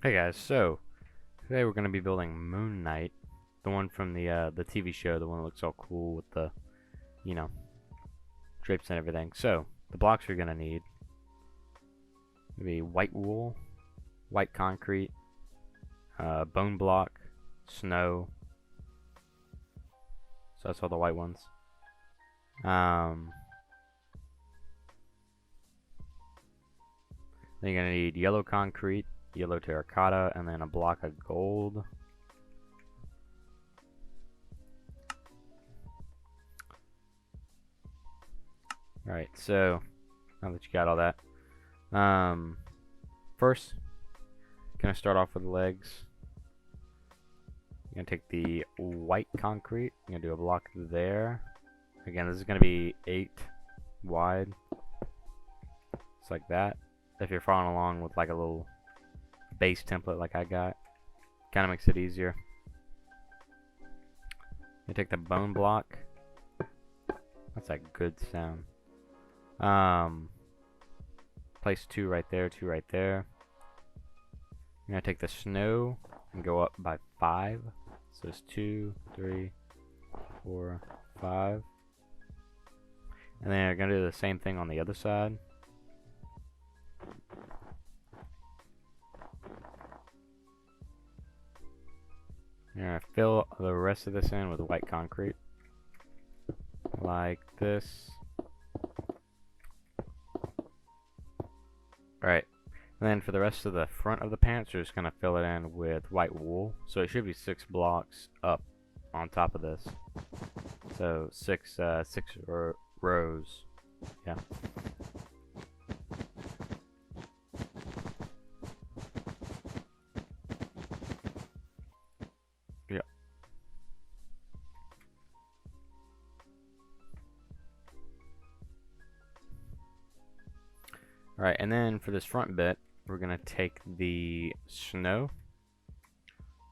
Hey guys, so today we're going to be building Moonknight, the one from the TV show, the one that looks all cool with the, you know, drapes and everything. So, the blocks we're going to need will be white wool, white concrete, bone block, snow. So that's all the white ones. Then you're going to need yellow concrete, yellow terracotta, and then a block of gold. Alright, so now that you got all that, first, gonna start off with the legs. You're gonna take the white concrete, you're gonna do a block there. Again, this is gonna be 8 wide. It's like that. If you're following along with like a little base template like I got, kind of makes it easier. You take the bone block. That's a good sound. Place 2 right there, 2 right there. You're gonna take the snow and go up by 5. So it's 2, 3, 4, 5. And then you're gonna do the same thing on the other side. You're gonna fill the rest of this in with white concrete. Like this. Alright. And then for the rest of the front of the pants, you're just gonna fill it in with white wool. So it should be 6 blocks up on top of this. So 6 rows. Yeah. Yeah. Alright, and then for this front bit, we're gonna take the snow.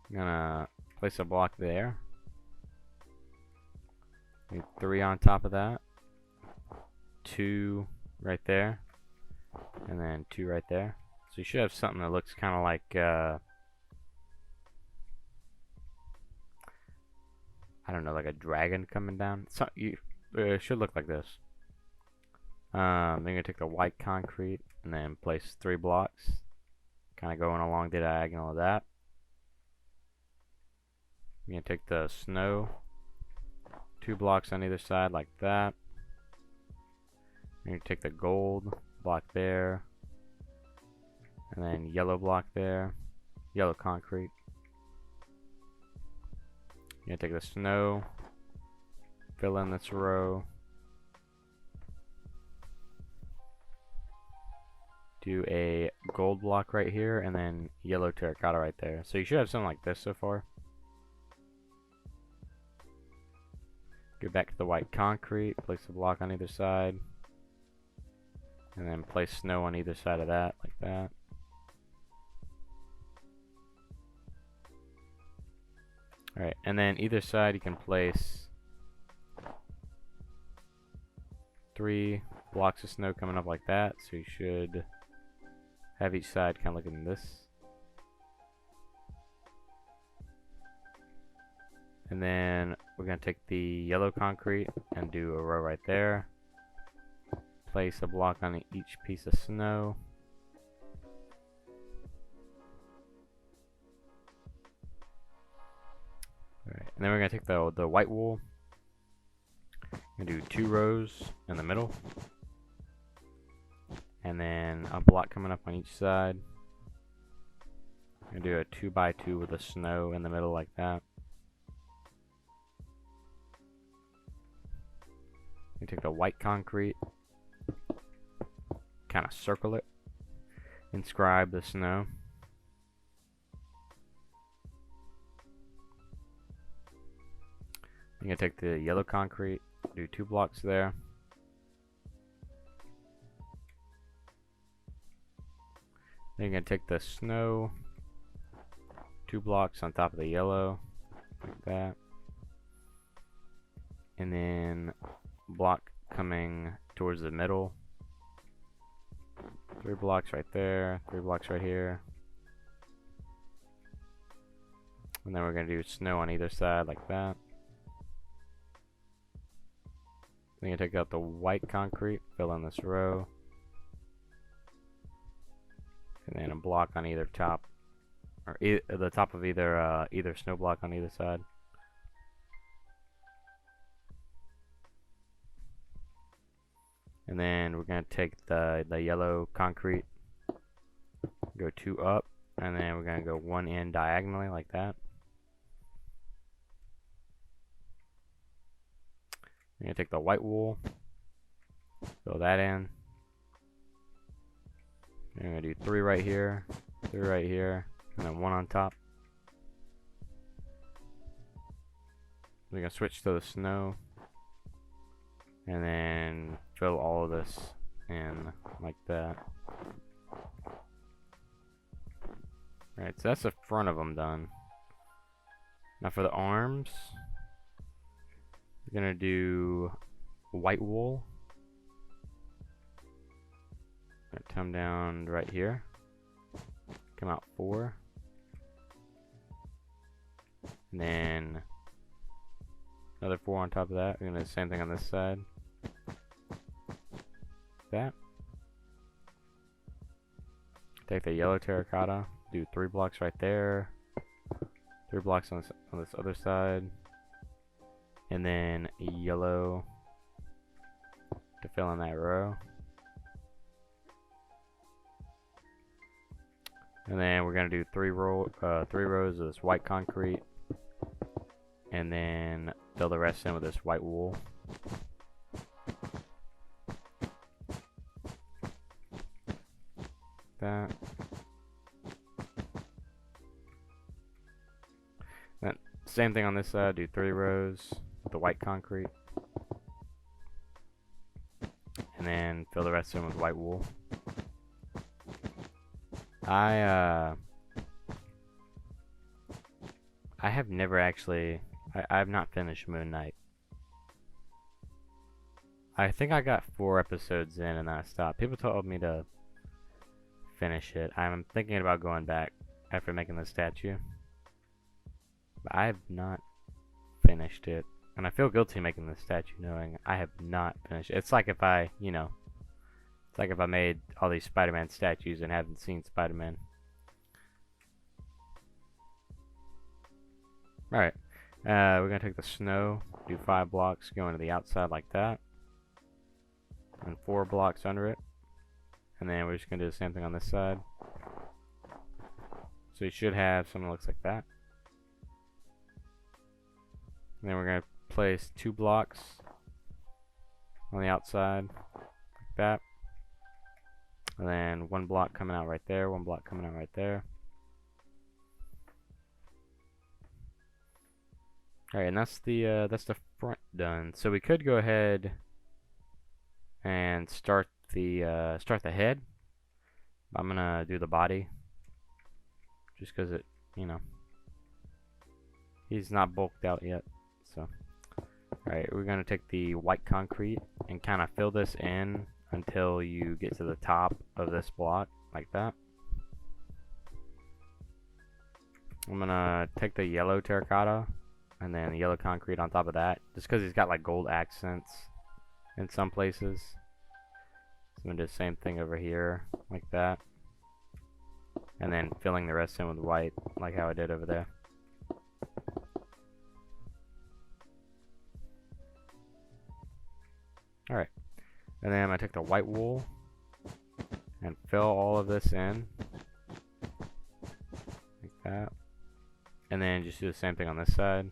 I'm gonna place a block there. Need 3 on top of that. 2 right there. And then 2 right there. So you should have something that looks kind of like, I don't know, like a dragon coming down. So it should look like this. Then you're gonna take the white concrete and then place 3 blocks, kind of going along the diagonal of that. You're gonna take the snow, 2 blocks on either side like that. You're gonna take the gold block there, and then yellow block there, yellow concrete. You're gonna take the snow, fill in this row. Do a gold block right here, and then yellow terracotta right there. So you should have something like this so far. Go back to the white concrete, place a block on either side, and then place snow on either side of that, like that. Alright, and then either side you can place 3 blocks of snow coming up like that, so you should have each side kind of looking this. And then we're going to take the yellow concrete and do a row right there. Place a block on each piece of snow. Alright, and then we're going to take the white wool and do 2 rows in the middle. And then a block coming up on each side. I'm going to do a 2 by 2 with the snow in the middle like that. You take the white concrete, kind of circle it, inscribe the snow. You're going to take the yellow concrete, do 2 blocks there. Then you're going to take the snow, 2 blocks on top of the yellow, like that. And then block coming towards the middle. 3 blocks right there, 3 blocks right here. And then we're going to do snow on either side like that. Then you take out the white concrete, fill in this row. And then a block on either top. Or the top of either snow block on either side. And then we're going to take the yellow concrete, go 2 up, and then we're going to go 1 in diagonally like that. We're going to take the white wool, fill that in. We're going to do 3 right here, 3 right here, and then 1 on top. We're going to switch to the snow. And then fill all of this in like that. Alright, so that's the front of them done. Now for the arms, we're gonna do white wool. Come down right here. Come out 4. And then another 4 on top of that. We're gonna do the same thing on this side. That. Take the yellow terracotta, do 3 blocks right there, 3 blocks on this other side, and then yellow to fill in that row. And then we're gonna do 3 rows of this white concrete, and then fill the rest in with this white wool. That. Then same thing on this side, do 3 rows with the white concrete. And then fill the rest in with white wool. I have never actually I have not finished Moonknight. I think I got 4 episodes in and then I stopped. People told me to finish it. I'm thinking about going back after making the statue. But I have not finished it. And I feel guilty making the statue knowing I have not finished it. It's like if I, it's like if I made all these Spider-Man statues and haven't seen Spider-Man. Alright. We're going to take the snow, do 5 blocks, go into the outside like that. And 4 blocks under it. And then we're just going to do the same thing on this side. So you should have something that looks like that. And then we're going to place 2 blocks on the outside, like that. And then 1 block coming out right there, 1 block coming out right there. Alright, and that's the front done. So we could go ahead and start the head. I'm gonna do the body just because it, he's not bulked out yet. So, alright, we're gonna take the white concrete and kind of fill this in until you get to the top of this block, like that. I'm gonna take the yellow terracotta and then the yellow concrete on top of that, just because he's got like gold accents in some places. So I'm gonna do the same thing over here, like that. And then filling the rest in with white, like how I did over there. Alright. And then I'm gonna take the white wool and fill all of this in. Like that. And then just do the same thing on this side.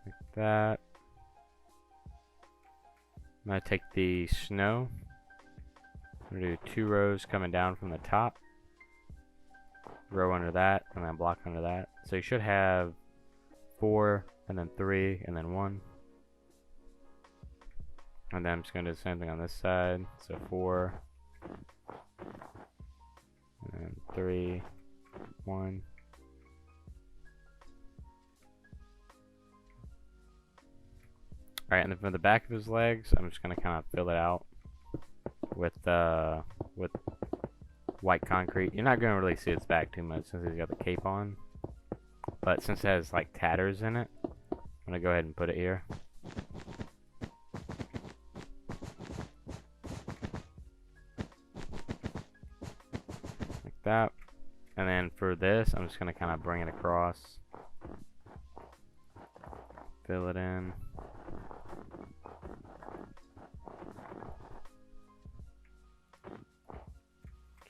Like that. I'm going to take the snow. I'm going to do 2 rows coming down from the top. Row under that, and then block under that. So you should have 4, and then 3, and then 1. And then I'm just going to do the same thing on this side. So 4. And then 3, 1. Alright, and then from the back of his legs, I'm just gonna kind of fill it out with white concrete. You're not gonna really see its back too much since he's got the cape on. But since it has like tatters in it, I'm gonna go ahead and put it here. Like that. And then for this, I'm just gonna kind of bring it across. Fill it in.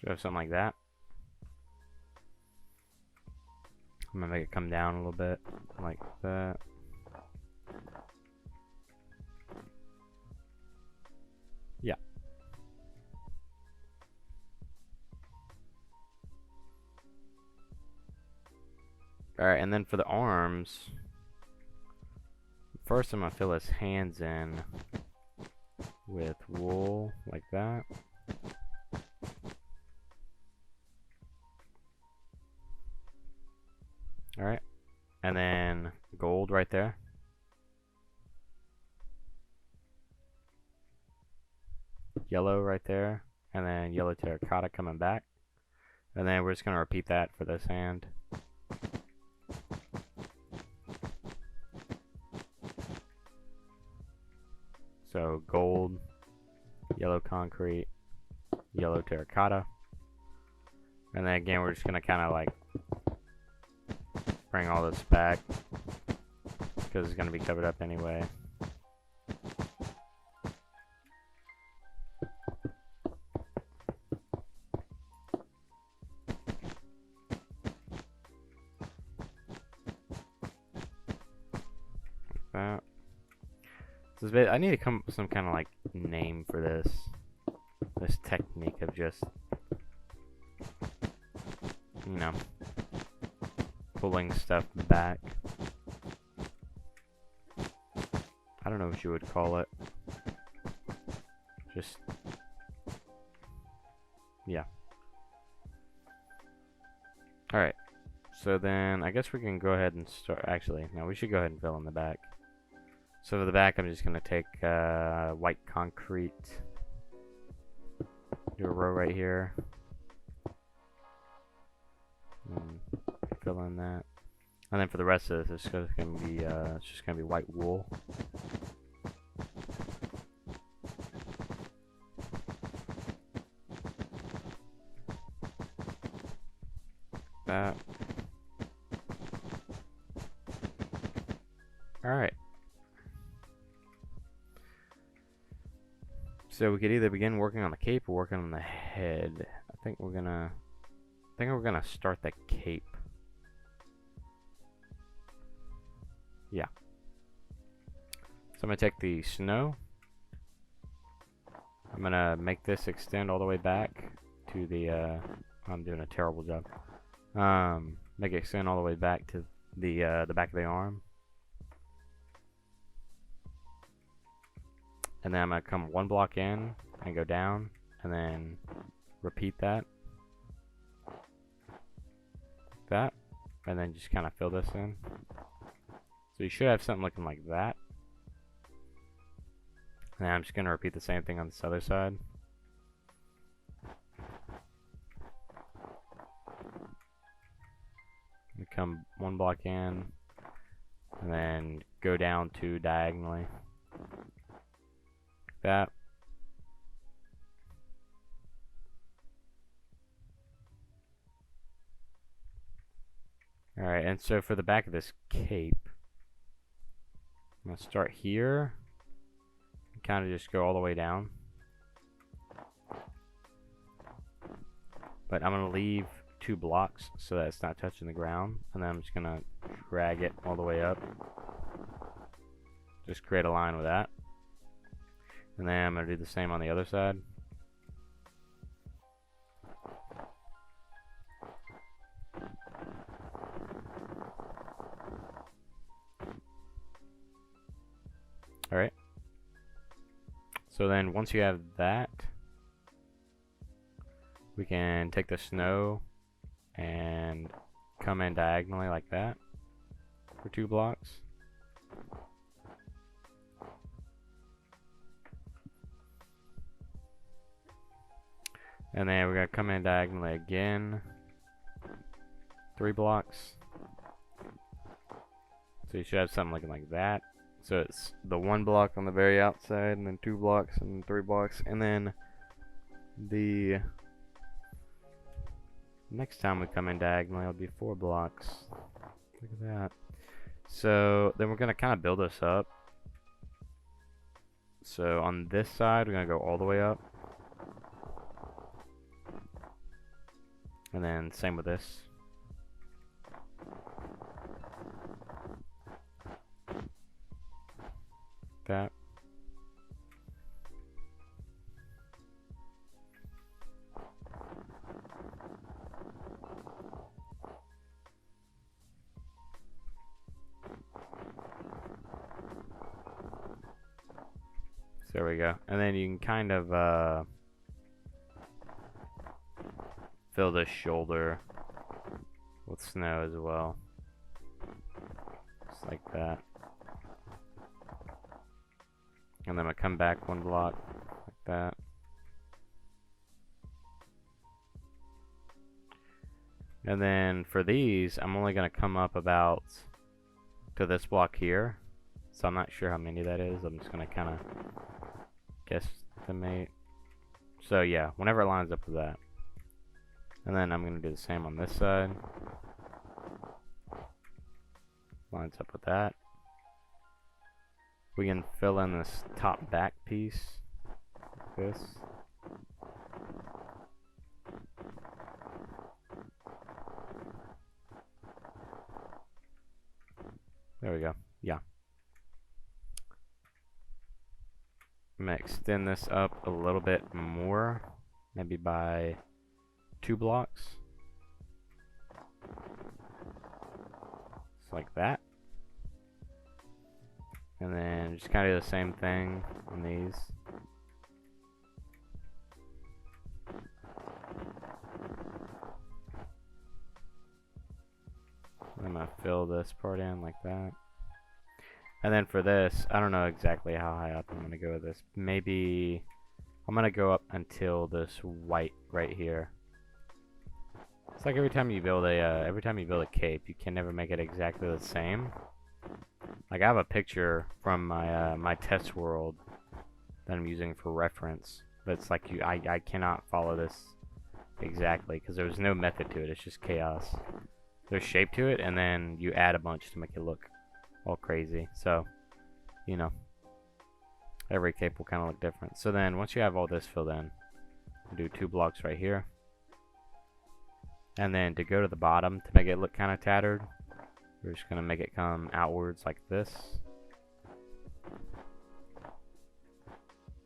Show something like that. I'm gonna make it come down a little bit, like that. Yeah. Alright, and then for the arms, first I'm gonna fill his hands in with wool, like that. Alright, and then gold right there. Yellow right there, and then yellow terracotta coming back. And then we're just going to repeat that for this hand. So gold, yellow concrete, yellow terracotta. And then again, we're just going to kind of like bring all this back because it's going to be covered up anyway. Like that. So I need to come up with some kind of like name for this technique of just, you know, pulling stuff back. I don't know what you would call it. Just, yeah. Alright. So then, I guess we can go ahead and start. Actually, no, we should go ahead and fill in the back. So for the back, I'm just going to take white concrete. Do a row right here. And fill in that. And then for the rest of this, it's just going to be white wool. That. Alright. So we could either begin working on the cape or working on the head. I think we're gonna start the cape. Yeah. So I'm gonna take the snow. I'm gonna make this extend all the way back to the I'm doing a terrible job. Make it extend all the way back to the back of the arm. And then I'm going to come one block in and go down and then repeat that. Like that. And then just kind of fill this in. So you should have something looking like that. And then I'm just going to repeat the same thing on this other side. We come one block in and then go down two diagonally. That. Alright, and so for the back of this cape, I'm going to start here and kind of just go all the way down. But I'm going to leave 2 blocks so that it's not touching the ground, and then I'm just going to drag it all the way up. Just create a line with that. And then I'm going to do the same on the other side. Alright. So then once you have that, we can take the snow and come in diagonally like that for 2 blocks. And then we're gonna come in diagonally again. 3 blocks. So you should have something looking like that. So it's the 1 block on the very outside, and then 2 blocks, and 3 blocks, and then the next time we come in diagonally, it'll be 4 blocks. Look at that. So then we're gonna kind of build this up. So on this side, we're gonna go all the way up, and then same with this. That. So there we go. And then you can kind of fill this shoulder with snow as well. Just like that. And then I come back 1 block like that. And then for these, I'm only going to come up about to this block here. So I'm not sure how many that is. I'm just going to kind of guesstimate. So yeah, whenever it lines up with that. And then I'm going to do the same on this side. Lines up with that. We can fill in this top back piece, like this. There we go, yeah. I'm gonna extend this up a little bit more, maybe by 2 blocks. Just like that. And then just kind of do the same thing on these. I'm going to fill this part in like that. And then for this, I don't know exactly how high up I'm going to go with this. Maybe I'm going to go up until this white right here. It's like every time you build a cape, you can never make it exactly the same. Like I have a picture from my my test world that I'm using for reference, but it's like I cannot follow this exactly because there's no method to it. It's just chaos. There's shape to it, and then you add a bunch to make it look all crazy. So, you know, every cape will kind of look different. So then once you have all this filled in, do 2 blocks right here, and then to go to the bottom to make it look kind of tattered, we're just going to make it come outwards like this.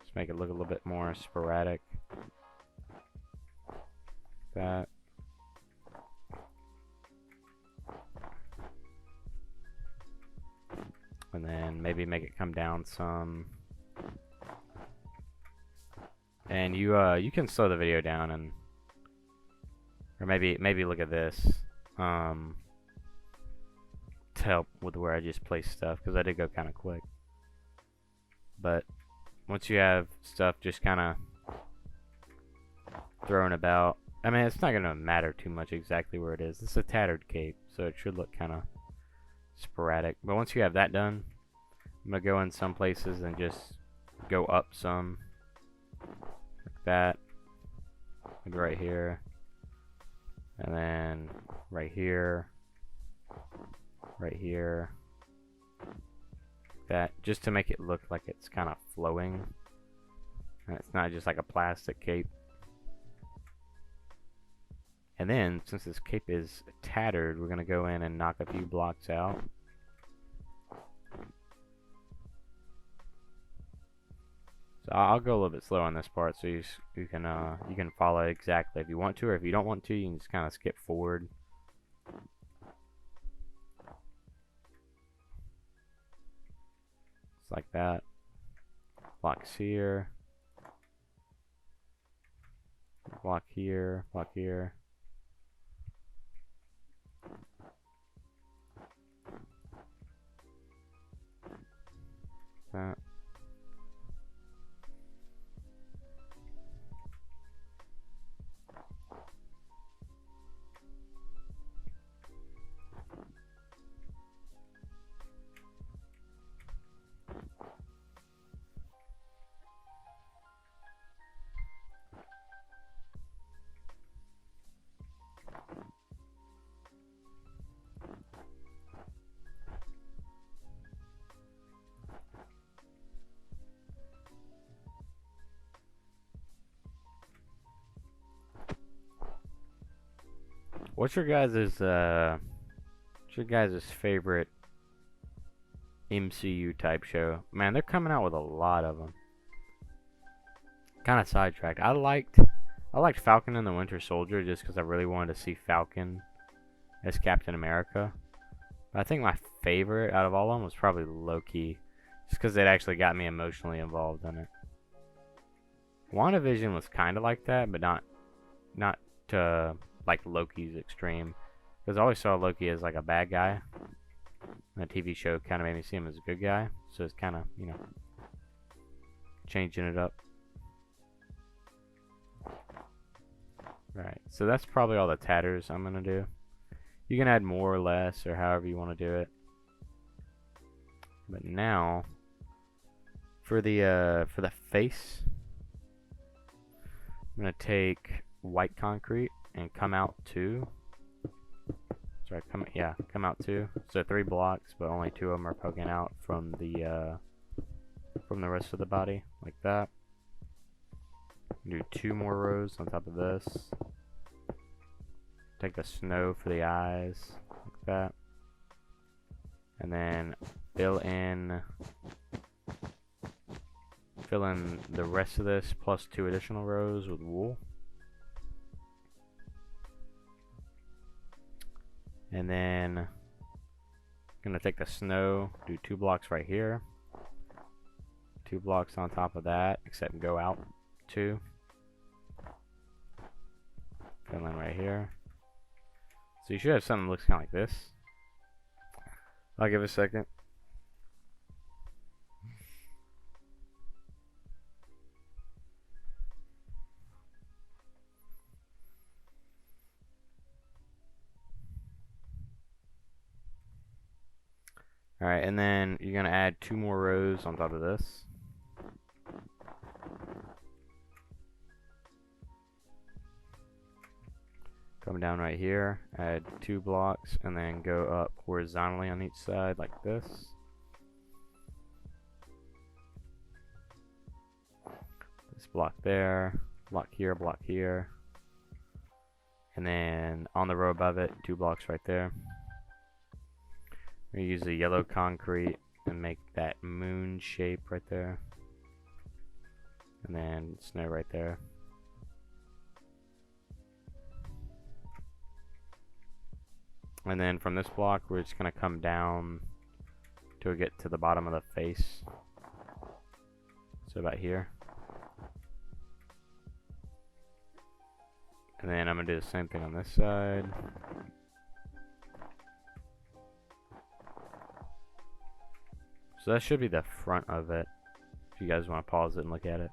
Just make it look a little bit more sporadic. Like that. And then maybe make it come down some. And you can slow the video down and, or maybe look at this. To help with where I just placed stuff, because I did go kind of quick. But once you have stuff just kind of thrown about, I mean, it's not going to matter too much exactly where it is. It's a tattered cape, so it should look kind of sporadic. But once you have that done, I'm going to go in some places and just go up some, like that. Maybe right here, and then right here. Right here, that, just to make it look like it's kind of flowing and it's not just like a plastic cape. And then since this cape is tattered, we're gonna go in and knock a few blocks out. So I'll go a little bit slow on this part so you can follow exactly if you want to, or if you don't want to, you can just kind of skip forward. Like that. Blocks here. Block here. Block here. That. What's your guys' favorite MCU type show? Man, they're coming out with a lot of them. Kind of sidetracked. I liked Falcon and the Winter Soldier just because I really wanted to see Falcon as Captain America. But I think my favorite out of all of them was probably Loki, just because it actually got me emotionally involved in it. WandaVision was kind of like that, but not to like Loki's extreme. Because I always saw Loki as like a bad guy. And the TV show kind of made me see him as a good guy. So it's kind of, you know, changing it up. Right, so that's probably all the tatters I'm going to do. You can add more or less or however you want to do it. But now, for the face, I'm going to take white concrete and come out 2. Sorry, come out 2. So 3 blocks, but only 2 of them are poking out from the rest of the body, like that. Do 2 more rows on top of this. Take the snow for the eyes, like that. And then fill in the rest of this plus 2 additional rows with wool. And then I'm gonna take the snow, do 2 blocks right here. 2 blocks on top of that, except go out 2. Fill in right here. So you should have something that looks kind of like this. I'll give it a second. Alright, and then you're going to add 2 more rows on top of this. Come down right here, add 2 blocks, and then go up horizontally on each side like this. This block there, block here. And then on the row above it, 2 blocks right there. We use the yellow concrete and make that moon shape right there. And then snow right there. And then from this block, we're just going to come down to get to the bottom of the face. So about here. And then I'm going to do the same thing on this side. So that should be the front of it, if you guys want to pause it and look at it.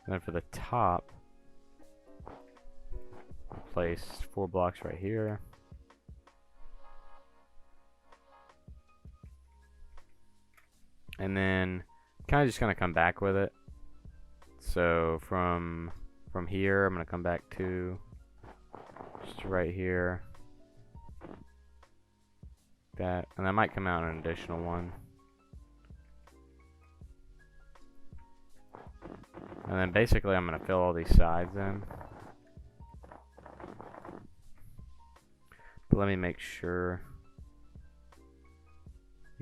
And then for the top, place 4 blocks right here. And then kind of just going to come back with it. So from here, I'm going to come back to just right here. That, and I might come out an additional one. And then basically I'm going to fill all these sides in. But let me make sure.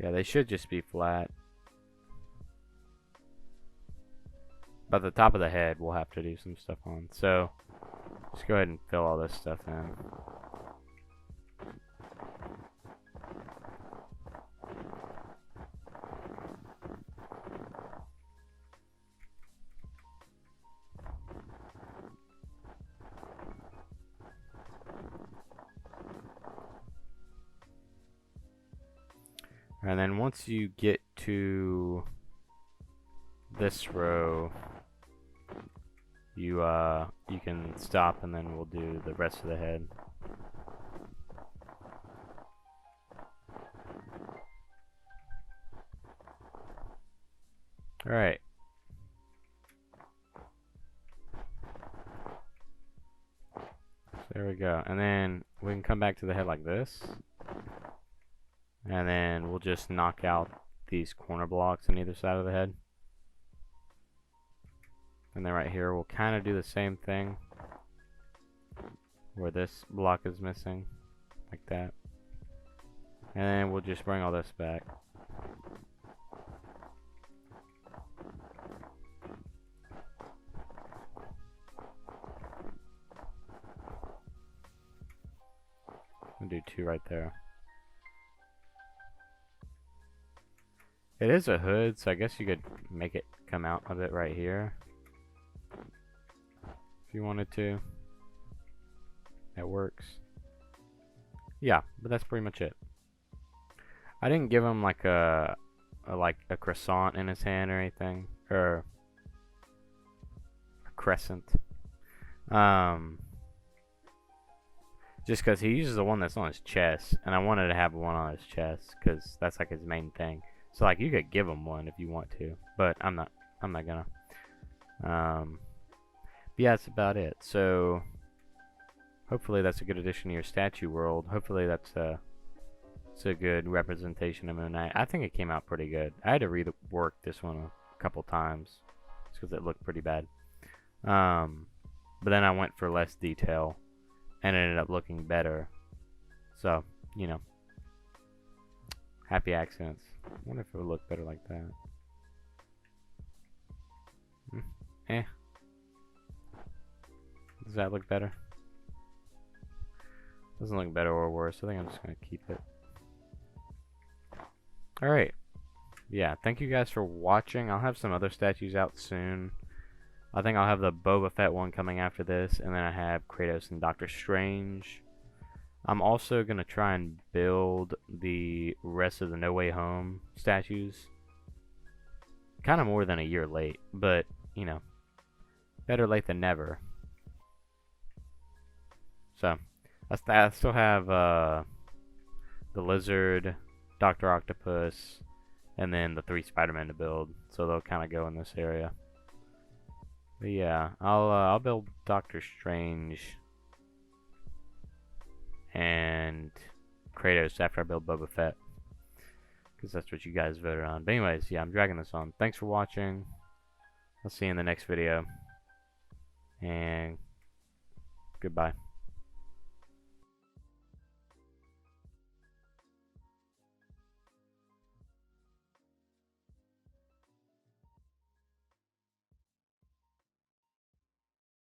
Yeah, they should just be flat. But the top of the head we'll have to do some stuff on. So just go ahead and fill all this stuff in. And then once you get to this row, you can stop, and then we'll do the rest of the head. All right. There we go. And then we can come back to the head like this. And then we'll just knock out these corner blocks on either side of the head. And then right here, we'll kind of do the same thing. Where this block is missing. Like that. And then we'll just bring all this back. I'll do 2 right there. It is a hood, so I guess you could make it come out a bit right here. If you wanted to. That works. Yeah, but that's pretty much it. I didn't give him like a croissant in his hand or anything. Or a crescent. Just because he uses the one that's on his chest, and I wanted to have one on his chest because that's like his main thing. So like you could give him one if you want to, but I'm not gonna. But yeah, that's about it. So hopefully that's a good addition to your statue world. Hopefully it's a good representation of Moonknight. I think it came out pretty good. I had to rework this one a couple times just because it looked pretty bad. But then I went for less detail. And it ended up looking better. So, you know. Happy accidents. I wonder if it would look better like that. Does that look better? Doesn't look better or worse. I think I'm just going to keep it. Alright. Yeah, thank you guys for watching. I'll have some other statues out soon. I think I'll have the Boba Fett one coming after this, and then I have Kratos and Doctor Strange. I'm also going to try and build the rest of the No Way Home statues. Kind of more than a year late, but, you know, better late than never. So, I still have the Lizard, Dr. Octopus, and then the 3 Spider-Men to build, so they'll kind of go in this area. But yeah, I'll build Doctor Strange and Kratos after I build Boba Fett, because that's what you guys voted on. But anyways, yeah, I'm dragging this on. Thanks for watching. I'll see you in the next video, and goodbye.